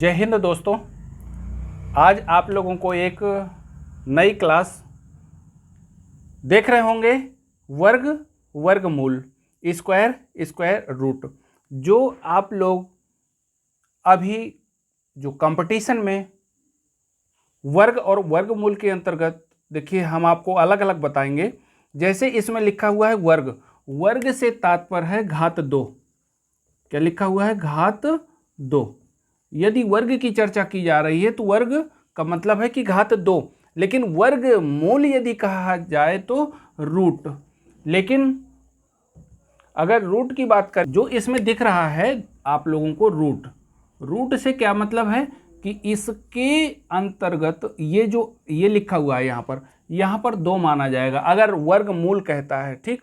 जय हिंद दोस्तों। आज आप लोगों को एक नई क्लास देख रहे होंगे। वर्ग, वर्गमूल, स्क्वायर, स्क्वायर रूट। जो आप लोग अभी जो कंपटीशन में वर्ग और वर्गमूल के अंतर्गत, देखिए हम आपको अलग अलग बताएंगे। जैसे इसमें लिखा हुआ है वर्ग, वर्ग से तात्पर्य है घात दो। क्या लिखा हुआ है? घात दो। यदि वर्ग की चर्चा की जा रही है तो वर्ग का मतलब है कि घात दो, लेकिन वर्ग मूल यदि कहा जाए तो रूट। लेकिन अगर रूट की बात करें, जो इसमें दिख रहा है आप लोगों को रूट, रूट से क्या मतलब है कि इसके अंतर्गत ये लिखा हुआ है यहाँ पर दो माना जाएगा अगर वर्ग मूल कहता है। ठीक,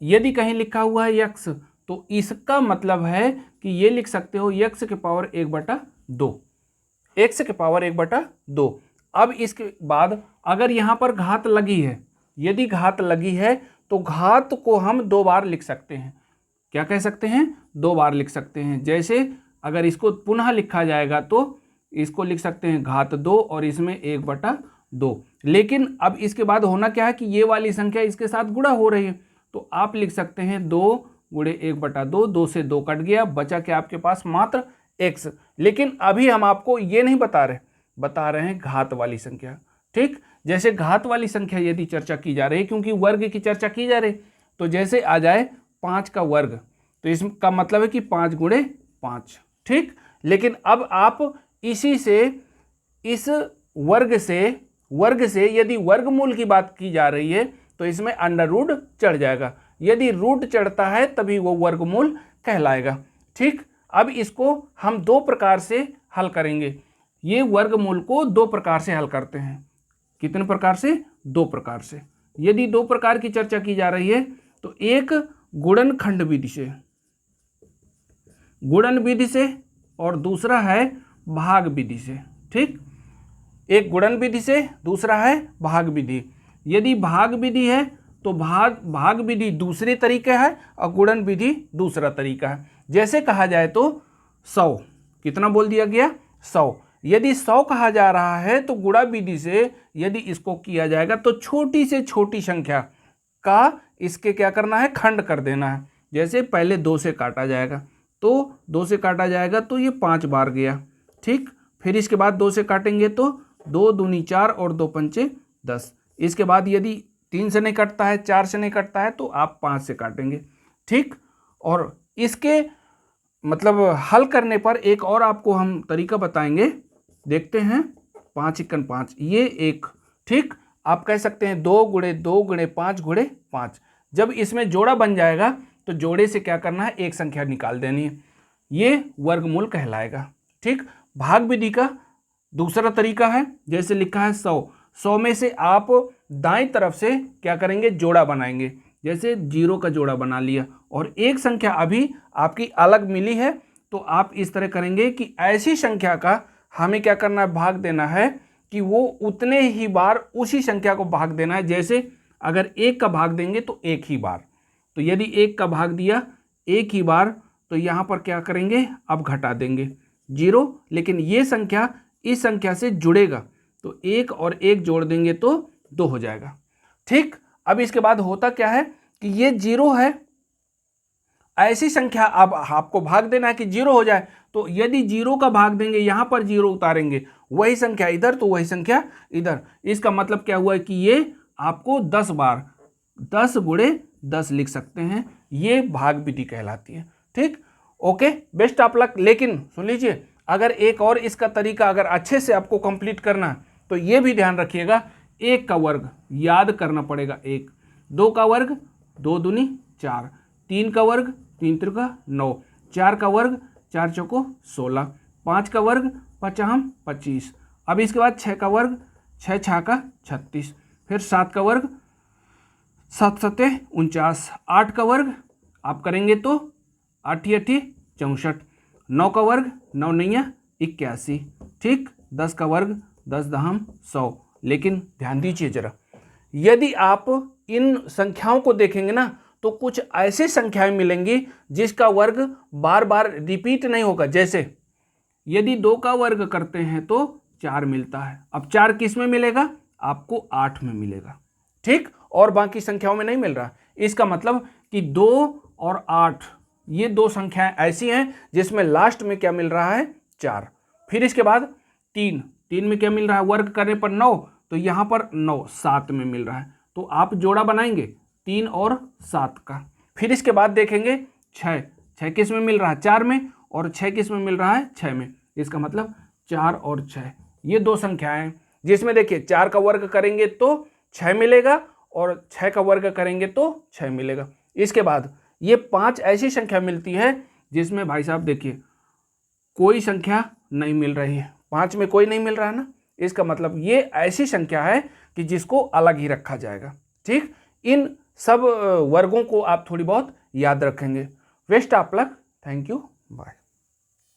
यदि कहीं लिखा हुआ है यक्स तो इसका मतलब है कि ये लिख सकते हो यक्स के पावर 1/2, एक्स के पावर 1/2। अब इसके बाद अगर यहाँ पर घात लगी है, यदि घात लगी है तो घात को हम दो बार लिख सकते हैं। क्या कह सकते हैं? दो बार लिख सकते हैं। जैसे अगर इसको पुनः लिखा जाएगा तो इसको लिख सकते हैं घात दो और इसमें 1/2। लेकिन अब इसके बाद होना क्या है कि ये वाली संख्या इसके साथ गुणा हो रही है, तो आप लिख सकते हैं 2 गुणे 1/2। 2 से 2 कट गया, बचा क्या आपके पास? मात्र x। लेकिन अभी हम आपको ये नहीं बता रहे हैं घात वाली संख्या। ठीक, जैसे घात वाली संख्या यदि चर्चा की जा रही है, क्योंकि वर्ग की चर्चा की जा रही, तो जैसे आ जाए 5 का वर्ग, तो इसका मतलब है कि 5 गुणे 5। ठीक, लेकिन अब आप इसी से इस वर्ग से यदि वर्गमूल की बात की जा रही है तो इसमें अंडर रूट चढ़ जाएगा। यदि रूट चढ़ता है तभी वो वर्गमूल कहलाएगा। ठीक, अब इसको हम दो प्रकार से हल करेंगे। ये वर्गमूल को दो प्रकार से हल करते हैं। कितने प्रकार से? दो प्रकार से। यदि दो प्रकार की चर्चा की जा रही है तो एक गुणनखंड विधि से और दूसरा है भाग विधि से। ठीक, एक गुणन विधि से, दूसरा है भाग विधि। यदि भाग विधि है तो भाग विधि दूसरे तरीका है और गुणन विधि दूसरा तरीका है। जैसे कहा जाए तो 100, कितना बोल दिया गया? 100। यदि 100 कहा जा रहा है तो गुणा विधि से यदि इसको किया जाएगा तो छोटी से छोटी संख्या का इसके क्या करना है? खंड कर देना है। जैसे पहले 2 से काटा जाएगा, तो 2 से काटा जाएगा तो ये 5 बार गया। ठीक, फिर इसके बाद 2 से काटेंगे तो 2 दूनी 4 और 2 पंचे 10। इसके बाद यदि 3 से नहीं कटता है, 4 से नहीं कटता है तो आप 5 से काटेंगे। ठीक, और इसके मतलब हल करने पर एक और आपको हम तरीका बताएंगे, देखते हैं। 5 × 5 ये एक। ठीक, आप कह सकते हैं 2 गुणे 2 गुणे 5 गुणे 5। जब इसमें जोड़ा बन जाएगा तो जोड़े से क्या करना है? एक संख्या निकाल देनी है, ये वर्गमूल कहलाएगा। ठीक, भाग विधि का दूसरा तरीका है, जैसे लिखा है 100 में से आप दाएं तरफ से क्या करेंगे? जोड़ा बनाएंगे। जैसे 0 का जोड़ा बना लिया और एक संख्या अभी आपकी अलग मिली है, तो आप इस तरह करेंगे कि ऐसी संख्या का हमें क्या करना है? भाग देना है कि वो उतने ही बार उसी संख्या को भाग देना है। जैसे अगर 1 का भाग देंगे तो एक ही बार, तो यदि 1 का भाग दिया एक ही बार तो यहाँ पर क्या करेंगे? अब घटा देंगे 0, लेकिन ये संख्या इस संख्या से जुड़ेगा तो 1 और 1 जोड़ देंगे तो 2 हो जाएगा। ठीक, अब इसके बाद होता क्या है कि ये 0 है, ऐसी संख्या अब आपको भाग देना है कि 0 हो जाए, तो यदि 0 का भाग देंगे, यहाँ पर 0 उतारेंगे, वही संख्या इधर तो वही संख्या इधर। इसका मतलब क्या हुआ है कि ये आपको 10 बार 10 गुणे 10 लिख सकते हैं। ये भाग विधि कहलाती है। ठीक, ओके, बेस्ट ऑफ लक। लेकिन सुन लीजिए, अगर एक और इसका तरीका अगर अच्छे से आपको कंप्लीट करना तो ये भी ध्यान रखिएगा, 1 का वर्ग याद करना पड़ेगा 1, 2 का वर्ग 2 दूनी 4, 3 का वर्ग 3 त्रिका 9, 4 का वर्ग 4 चौको 16, 5 का वर्ग 5 25। अब इसके बाद 6 का वर्ग 6 छाका 36, फिर 7 का वर्ग 7 सते 49, 8 का वर्ग आप करेंगे तो 8 8 64, 9 का वर्ग 9 9 81। ठीक, 10 का वर्ग 10 दहम 100। लेकिन ध्यान दीजिए जरा, यदि आप इन संख्याओं को देखेंगे ना तो कुछ ऐसी संख्याएं मिलेंगी जिसका वर्ग बार बार रिपीट नहीं होगा। जैसे यदि 2 का वर्ग करते हैं तो 4 मिलता है। अब 4 किस में मिलेगा? आपको 8 में मिलेगा। ठीक, और बाकी संख्याओं में नहीं मिल रहा। इसका मतलब कि 2 और 8 ये दो संख्याएं ऐसी हैं जिसमें लास्ट में क्या मिल रहा है? 4। फिर इसके बाद 3 में क्या मिल रहा है? वर्ग करने पर 9, तो यहाँ पर 9 7 में मिल रहा है। तो आप जोड़ा बनाएंगे 3 और 7 का। फिर इसके बाद देखेंगे 6 किस में मिल रहा है? 4 में, और 6 किस में मिल रहा है? 6 में। इसका मतलब 4 और 6 ये दो संख्याएं हैं जिसमें देखिए 4 का वर्ग करेंगे तो 6 मिलेगा और 6 का वर्ग करेंगे तो 6 मिलेगा। इसके बाद ये 5 ऐसी संख्या मिलती है जिसमें भाई साहब देखिए कोई संख्या नहीं मिल रही है। 5 में कोई नहीं मिल रहा है ना, इसका मतलब ये ऐसी संख्या है कि जिसको अलग ही रखा जाएगा। ठीक, इन सब वर्गों को आप थोड़ी बहुत याद रखेंगे। Best of luck, thank you, bye.